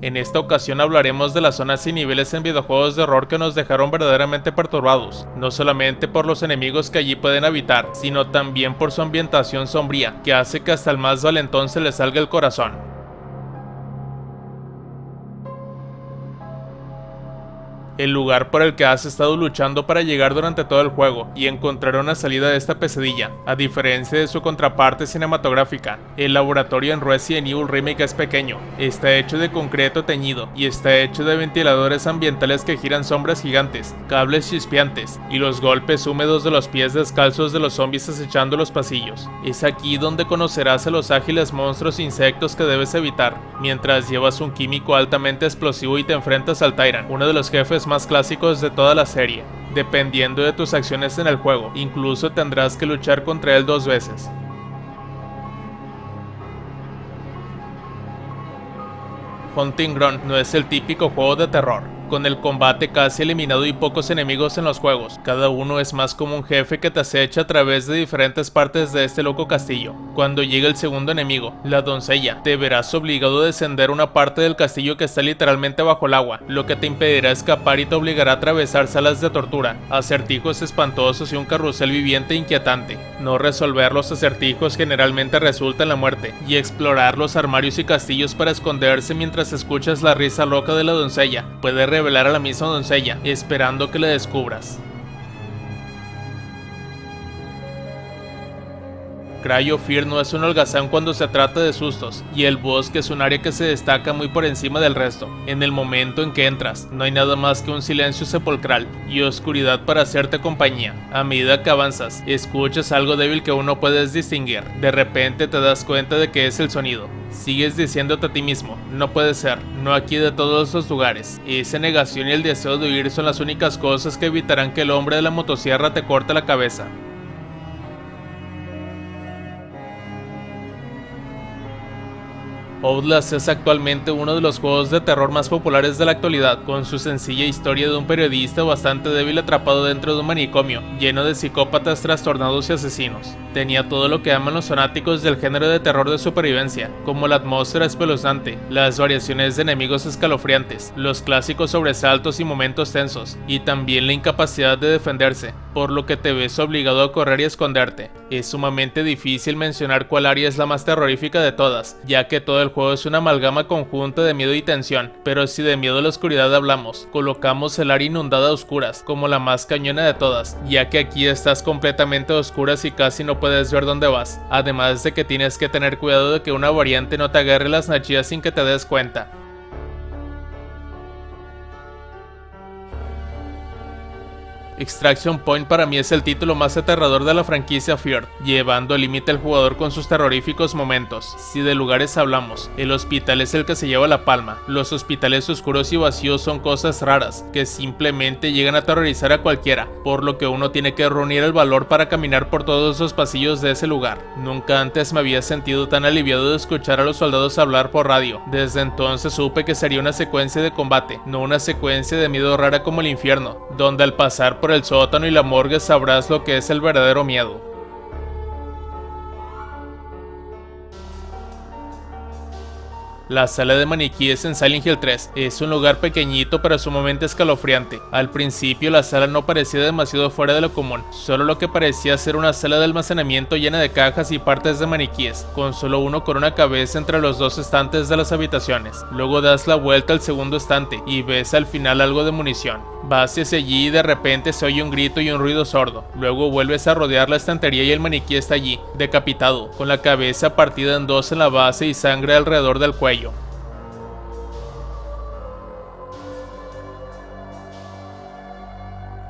En esta ocasión hablaremos de las zonas y niveles en videojuegos de horror que nos dejaron verdaderamente perturbados, no solamente por los enemigos que allí pueden habitar, sino también por su ambientación sombría, que hace que hasta el más valentón se le salga el corazón. El lugar por el que has estado luchando para llegar durante todo el juego y encontrar una salida de esta pesadilla. A diferencia de su contraparte cinematográfica, el laboratorio en Resident Evil Remake es pequeño, está hecho de concreto teñido y está hecho de ventiladores ambientales que giran sombras gigantes, cables chispeantes y los golpes húmedos de los pies descalzos de los zombies acechando los pasillos. Es aquí donde conocerás a los ágiles monstruos e insectos que debes evitar, mientras llevas un químico altamente explosivo y te enfrentas al Tyrant, uno de los jefes más clásicos de toda la serie. Dependiendo de tus acciones en el juego, incluso tendrás que luchar contra él 2 veces. Hunting Ground no es el típico juego de terror, con el combate casi eliminado y pocos enemigos en los juegos. Cada uno es más como un jefe que te acecha a través de diferentes partes de este loco castillo. Cuando llega el segundo enemigo, la doncella, te verás obligado a descender una parte del castillo que está literalmente bajo el agua, lo que te impedirá escapar y te obligará a atravesar salas de tortura, acertijos espantosos y un carrusel viviente e inquietante. No resolver los acertijos generalmente resulta en la muerte, y explorar los armarios y castillos para esconderse mientras escuchas la risa loca de la doncella puede revelar a la misma doncella, esperando que la descubras. Cry of Fear no es un holgazán cuando se trata de sustos, y el bosque es un área que se destaca muy por encima del resto. En el momento en que entras, no hay nada más que un silencio sepulcral y oscuridad para hacerte compañía. A medida que avanzas, escuchas algo débil que aún no puedes distinguir. De repente te das cuenta de que es el sonido. Sigues diciéndote a ti mismo, no puede ser, no aquí de todos los lugares. Esa negación y el deseo de huir son las únicas cosas que evitarán que el hombre de la motosierra te corte la cabeza. Outlast es actualmente uno de los juegos de terror más populares de la actualidad, con su sencilla historia de un periodista bastante débil atrapado dentro de un manicomio, lleno de psicópatas trastornados y asesinos. Tenía todo lo que aman los fanáticos del género de terror de supervivencia, como la atmósfera espeluznante, las variaciones de enemigos escalofriantes, los clásicos sobresaltos y momentos tensos, y también la incapacidad de defenderse, por lo que te ves obligado a correr y esconderte. Es sumamente difícil mencionar cuál área es la más terrorífica de todas, ya que todo el juego es una amalgama conjunta de miedo y tensión, pero si de miedo a la oscuridad hablamos, colocamos el área inundada a oscuras como la más cañona de todas, ya que aquí estás completamente a oscuras y casi no puedes ver dónde vas, además de que tienes que tener cuidado de que una variante no te agarre las nachillas sin que te des cuenta. Extraction Point para mí es el título más aterrador de la franquicia Fear, llevando al límite al jugador con sus terroríficos momentos. Si de lugares hablamos, el hospital es el que se lleva la palma. Los hospitales oscuros y vacíos son cosas raras, que simplemente llegan a aterrorizar a cualquiera, por lo que uno tiene que reunir el valor para caminar por todos los pasillos de ese lugar. Nunca antes me había sentido tan aliviado de escuchar a los soldados hablar por radio. Desde entonces supe que sería una secuencia de combate, no una secuencia de miedo rara como el infierno, donde al pasar por el sótano y la morgue sabrás lo que es el verdadero miedo. La sala de maniquíes en Silent Hill 3 es un lugar pequeñito pero sumamente escalofriante. Al principio la sala no parecía demasiado fuera de lo común, solo lo que parecía ser una sala de almacenamiento llena de cajas y partes de maniquíes, con solo uno con una cabeza entre los dos estantes de las habitaciones. Luego das la vuelta al segundo estante y ves al final algo de munición. Vas hacia allí y de repente se oye un grito y un ruido sordo. Luego vuelves a rodear la estantería y el maniquí está allí, decapitado, con la cabeza partida en dos en la base y sangre alrededor del cuello.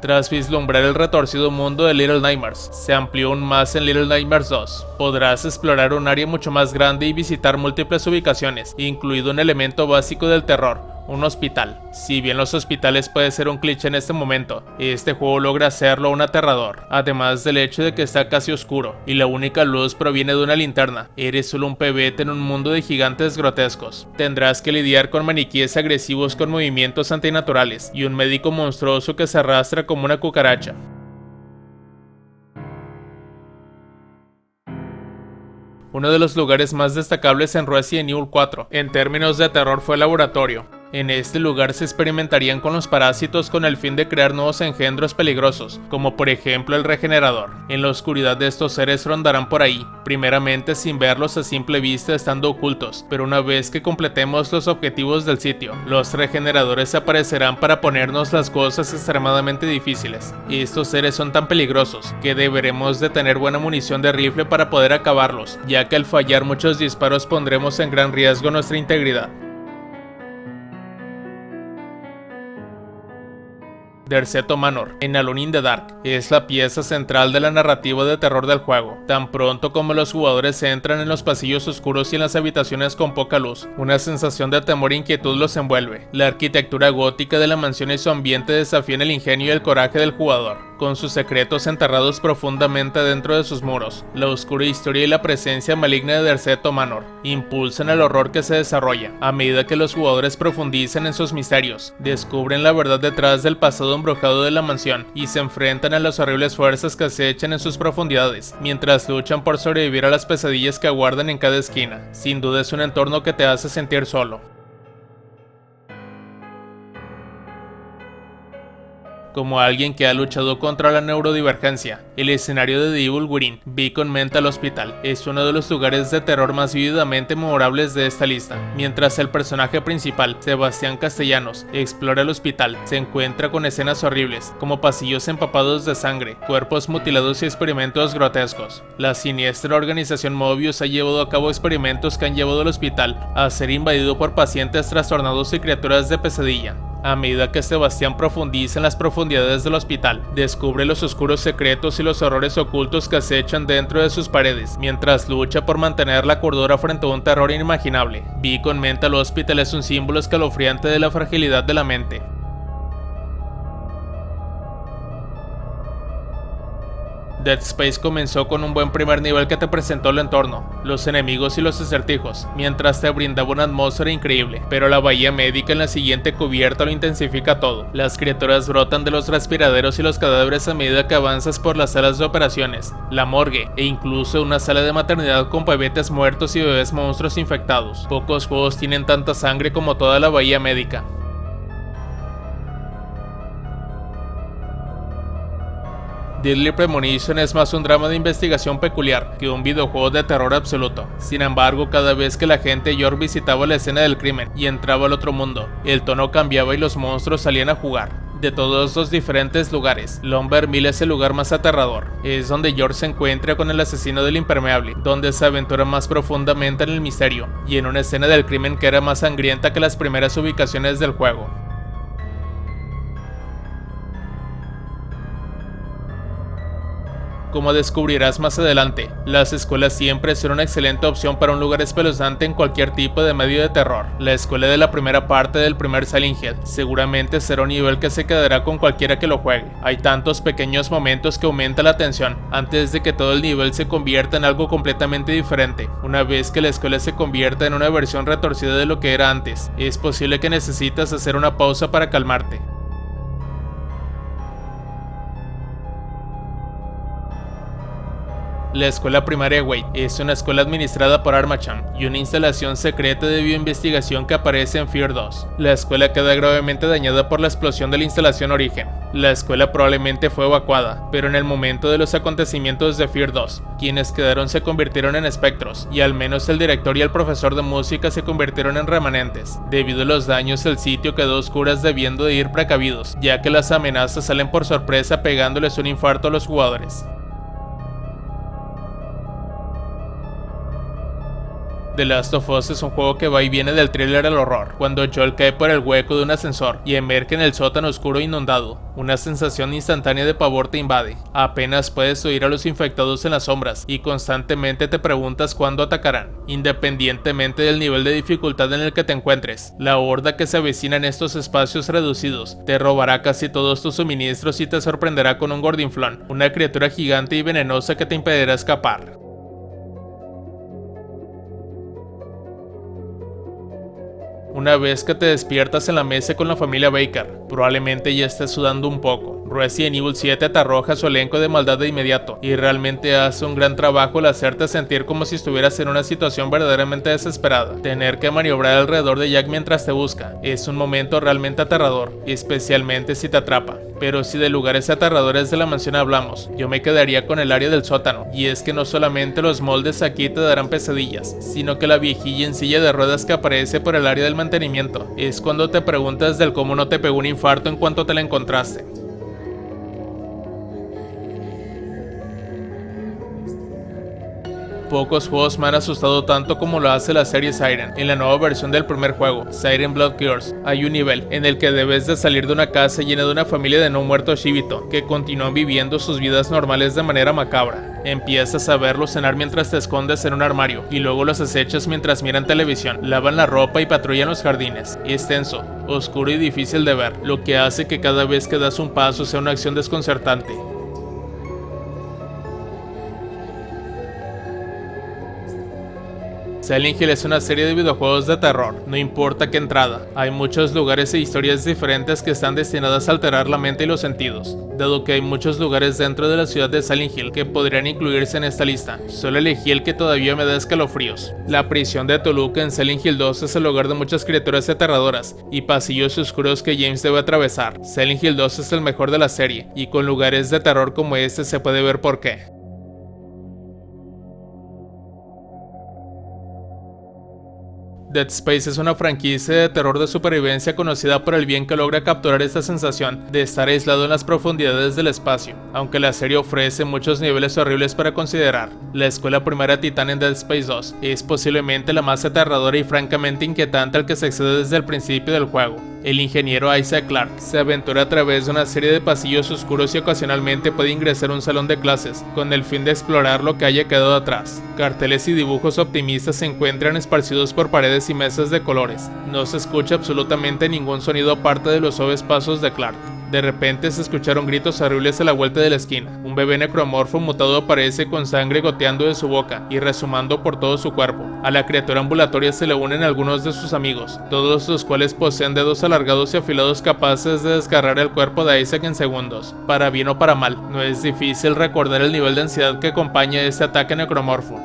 Tras vislumbrar el retorcido mundo de Little Nightmares, se amplió aún más en Little Nightmares 2. Podrás explorar un área mucho más grande y visitar múltiples ubicaciones, incluido un elemento básico del terror, un hospital. Si bien los hospitales puede ser un cliché en este momento, este juego logra hacerlo un aterrador, además del hecho de que está casi oscuro y la única luz proviene de una linterna. Eres solo un pebete en un mundo de gigantes grotescos. Tendrás que lidiar con maniquíes agresivos con movimientos antinaturales y un médico monstruoso que se arrastra como una cucaracha. Uno de los lugares más destacables en Resident Evil 4 en términos de terror fue el laboratorio. En este lugar se experimentarían con los parásitos con el fin de crear nuevos engendros peligrosos, como por ejemplo el regenerador. En la oscuridad de estos seres rondarán por ahí, primeramente sin verlos a simple vista estando ocultos, pero una vez que completemos los objetivos del sitio, los regeneradores aparecerán para ponernos las cosas extremadamente difíciles. Y estos seres son tan peligrosos que deberemos de tener buena munición de rifle para poder acabarlos, ya que al fallar muchos disparos pondremos en gran riesgo nuestra integridad. Derceto Manor, en Alone in the Dark, es la pieza central de la narrativa de terror del juego. Tan pronto como los jugadores entran en los pasillos oscuros y en las habitaciones con poca luz, una sensación de temor e inquietud los envuelve. La arquitectura gótica de la mansión y su ambiente desafían el ingenio y el coraje del jugador, con sus secretos enterrados profundamente dentro de sus muros. La oscura historia y la presencia maligna de Derceto Manor impulsan el horror que se desarrolla. A medida que los jugadores profundizan en sus misterios, descubren la verdad detrás del pasado embrujado de la mansión y se enfrentan a las horribles fuerzas que acechan en sus profundidades, mientras luchan por sobrevivir a las pesadillas que aguardan en cada esquina. Sin duda es un entorno que te hace sentir solo. Como alguien que ha luchado contra la neurodivergencia, el escenario de The Evil Within, Beacon Mental Hospital, es uno de los lugares de terror más vívidamente memorables de esta lista. Mientras el personaje principal, Sebastián Castellanos, explora el hospital, se encuentra con escenas horribles, como pasillos empapados de sangre, cuerpos mutilados y experimentos grotescos. La siniestra organización Mobius ha llevado a cabo experimentos que han llevado al hospital a ser invadido por pacientes trastornados y criaturas de pesadilla. A medida que Sebastián profundiza en las profundidades del hospital, descubre los oscuros secretos y los horrores ocultos que acechan dentro de sus paredes, mientras lucha por mantener la cordura frente a un terror inimaginable. Beacon Mental Hospital es un símbolo escalofriante de la fragilidad de la mente. Dead Space comenzó con un buen primer nivel que te presentó el entorno, los enemigos y los acertijos, mientras te brindaba una atmósfera increíble, pero la bahía médica en la siguiente cubierta lo intensifica todo. Las criaturas brotan de los respiraderos y los cadáveres a medida que avanzas por las salas de operaciones, la morgue e incluso una sala de maternidad con bebetes muertos y bebés monstruos infectados. Pocos juegos tienen tanta sangre como toda la bahía médica. Deadly Premonition es más un drama de investigación peculiar que un videojuego de terror absoluto. Sin embargo, cada vez que la gente York visitaba la escena del crimen y entraba al otro mundo, el tono cambiaba y los monstruos salían a jugar. De todos los diferentes lugares, Lumber Mill es el lugar más aterrador. Es donde George se encuentra con el asesino del impermeable, donde se aventura más profundamente en el misterio, y en una escena del crimen que era más sangrienta que las primeras ubicaciones del juego. Como descubrirás más adelante, las escuelas siempre son una excelente opción para un lugar espeluznante en cualquier tipo de medio de terror. La escuela de la primera parte del primer Silent Hill seguramente será un nivel que se quedará con cualquiera que lo juegue. Hay tantos pequeños momentos que aumenta la tensión antes de que todo el nivel se convierta en algo completamente diferente. Una vez que la escuela se convierta en una versión retorcida de lo que era antes, es posible que necesites hacer una pausa para calmarte. La escuela primaria Wade es una escuela administrada por Armacham y una instalación secreta de bioinvestigación que aparece en Fear 2. La escuela queda gravemente dañada por la explosión de la instalación origen. La escuela probablemente fue evacuada, pero en el momento de los acontecimientos de Fear 2, quienes quedaron se convirtieron en espectros, y al menos el director y el profesor de música se convirtieron en remanentes. Debido a los daños, el sitio quedó a oscuras, debiendo de ir precavidos, ya que las amenazas salen por sorpresa pegándoles un infarto a los jugadores. The Last of Us es un juego que va y viene del thriller al horror. Cuando Joel cae por el hueco de un ascensor y emerge en el sótano oscuro e inundado, una sensación instantánea de pavor te invade. Apenas puedes oír a los infectados en las sombras y constantemente te preguntas cuándo atacarán. Independientemente del nivel de dificultad en el que te encuentres, la horda que se avecina en estos espacios reducidos te robará casi todos tus suministros y te sorprenderá con un gordinflón, una criatura gigante y venenosa que te impedirá escapar. Una vez que te despiertas en la mesa con la familia Baker, probablemente ya estés sudando un poco. Resident Evil 7 te arroja su elenco de maldad de inmediato y realmente hace un gran trabajo al hacerte sentir como si estuvieras en una situación verdaderamente desesperada. Tener que maniobrar alrededor de Jack mientras te busca es un momento realmente aterrador, especialmente si te atrapa. Pero si de lugares aterradores de la mansión hablamos, yo me quedaría con el área del sótano, y es que no solamente los moldes aquí te darán pesadillas, sino que la viejilla en silla de ruedas que aparece por el área del mantenimiento es cuando te preguntas del cómo no te pegó un infarto en cuanto te la encontraste. Pocos juegos me han asustado tanto como lo hace la serie Siren. En la nueva versión del primer juego, Siren Blood Curse, hay un nivel en el que debes de salir de una casa llena de una familia de no muertos Shibito, que continúan viviendo sus vidas normales de manera macabra. Empiezas a verlos cenar mientras te escondes en un armario, y luego los acechas mientras miran televisión, lavan la ropa y patrullan los jardines. Es tenso, oscuro y difícil de ver, lo que hace que cada vez que das un paso sea una acción desconcertante. Silent Hill es una serie de videojuegos de terror, no importa qué entrada. Hay muchos lugares e historias diferentes que están destinadas a alterar la mente y los sentidos. Dado que hay muchos lugares dentro de la ciudad de Silent Hill que podrían incluirse en esta lista, solo elegí el que todavía me da escalofríos. La prisión de Toluca en Silent Hill 2 es el hogar de muchas criaturas aterradoras y pasillos oscuros que James debe atravesar. Silent Hill 2 es el mejor de la serie, y con lugares de terror como este se puede ver por qué. Dead Space es una franquicia de terror de supervivencia conocida por el bien que logra capturar esta sensación de estar aislado en las profundidades del espacio. Aunque la serie ofrece muchos niveles horribles para considerar, la escuela primaria Titán en Dead Space 2 es posiblemente la más aterradora y francamente inquietante al que se accede desde el principio del juego. El ingeniero Isaac Clarke se aventura a través de una serie de pasillos oscuros y ocasionalmente puede ingresar a un salón de clases con el fin de explorar lo que haya quedado atrás. Carteles y dibujos optimistas se encuentran esparcidos por paredes y mesas de colores. No se escucha absolutamente ningún sonido aparte de los suaves pasos de Clarke. De repente se escucharon gritos horribles a la vuelta de la esquina. Un bebé necromorfo mutado aparece con sangre goteando de su boca y resumando por todo su cuerpo. A la criatura ambulatoria se le unen algunos de sus amigos, todos los cuales poseen dedos alargados y afilados capaces de desgarrar el cuerpo de Isaac en segundos. Para bien o para mal, no es difícil recordar el nivel de ansiedad que acompaña este ataque necromorfo.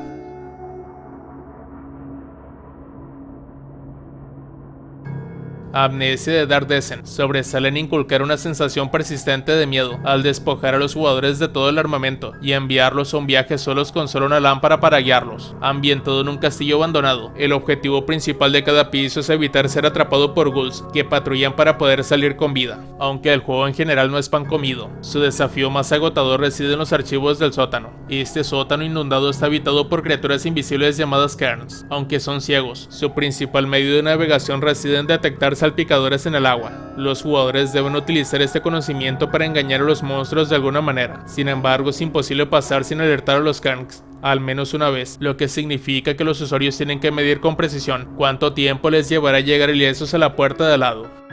Amnesia de Dark Descent sobresale en inculcar una sensación persistente de miedo al despojar a los jugadores de todo el armamento y enviarlos a un viaje solos con solo una lámpara para guiarlos. Ambientado en un castillo abandonado, el objetivo principal de cada piso es evitar ser atrapado por ghouls que patrullan para poder salir con vida. Aunque el juego en general no es pan comido, su desafío más agotador reside en los archivos del sótano. Este sótano inundado está habitado por criaturas invisibles llamadas Cairns. Aunque son ciegos, su principal medio de navegación reside en detectar salpicadores en el agua. Los jugadores deben utilizar este conocimiento para engañar a los monstruos de alguna manera. Sin embargo, es imposible pasar sin alertar a los Cairns al menos una vez, lo que significa que los usuarios tienen que medir con precisión cuánto tiempo les llevará llegar ilesos a la puerta de al lado.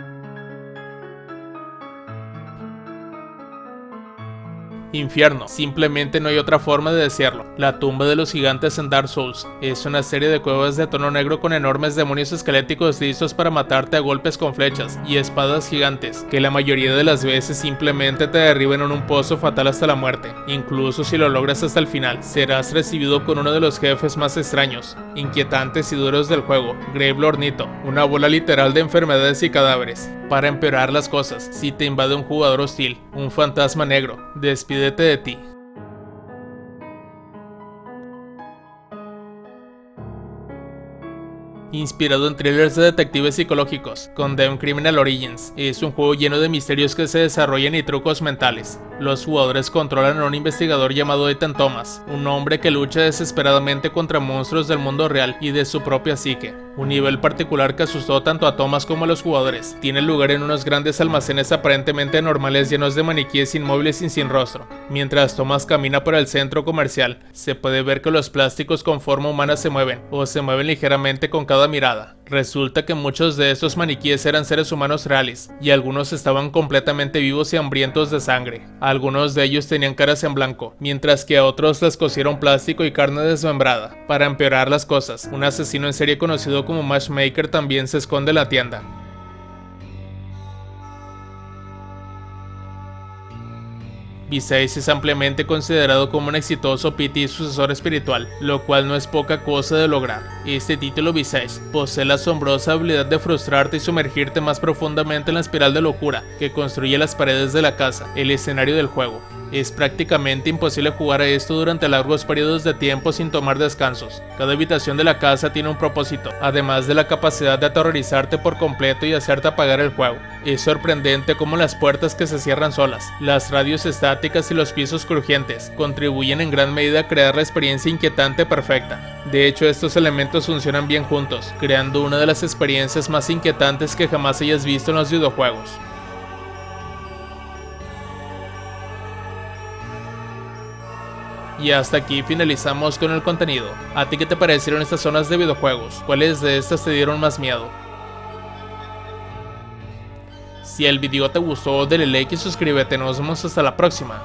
Infierno, simplemente no hay otra forma de decirlo. La tumba de los gigantes en Dark Souls es una serie de cuevas de tono negro con enormes demonios esqueléticos listos para matarte a golpes con flechas y espadas gigantes, que la mayoría de las veces simplemente te derriban en un pozo fatal hasta la muerte. Incluso si lo logras hasta el final, serás recibido con uno de los jefes más extraños, inquietantes y duros del juego, Gravelord Nito, una bola literal de enfermedades y cadáveres. Para empeorar las cosas, si te invade un jugador hostil, un fantasma negro, despídete de ti. Inspirado en thrillers de detectives psicológicos, Condemned Criminal Origins es un juego lleno de misterios que se desarrollan y trucos mentales. Los jugadores controlan a un investigador llamado Ethan Thomas, un hombre que lucha desesperadamente contra monstruos del mundo real y de su propia psique. Un nivel particular que asustó tanto a Thomas como a los jugadores tiene lugar en unos grandes almacenes aparentemente normales llenos de maniquíes inmóviles y sin rostro. Mientras Thomas camina por el centro comercial, se puede ver que los plásticos con forma humana se mueven, o se mueven ligeramente con cada mirada. Resulta que muchos de estos maniquíes eran seres humanos reales, y algunos estaban completamente vivos y hambrientos de sangre. Algunos de ellos tenían caras en blanco, mientras que a otros les cosieron plástico y carne desmembrada. Para empeorar las cosas, un asesino en serie conocido como Matchmaker también se esconde en la tienda. Visage es ampliamente considerado como un exitoso PT y sucesor espiritual, lo cual no es poca cosa de lograr. Este título Visage posee la asombrosa habilidad de frustrarte y sumergirte más profundamente en la espiral de locura que construye las paredes de la casa, el escenario del juego. Es prácticamente imposible jugar a esto durante largos periodos de tiempo sin tomar descansos. Cada habitación de la casa tiene un propósito, además de la capacidad de aterrorizarte por completo y hacerte apagar el juego. Es sorprendente cómo las puertas que se cierran solas, las radios estáticas y los pisos crujientes contribuyen en gran medida a crear la experiencia inquietante perfecta. De hecho, estos elementos funcionan bien juntos, creando una de las experiencias más inquietantes que jamás hayas visto en los videojuegos. Y hasta aquí finalizamos con el contenido. ¿A ti qué te parecieron estas zonas de videojuegos? ¿Cuáles de estas te dieron más miedo? Si el video te gustó, dale like y suscríbete. Nos vemos hasta la próxima.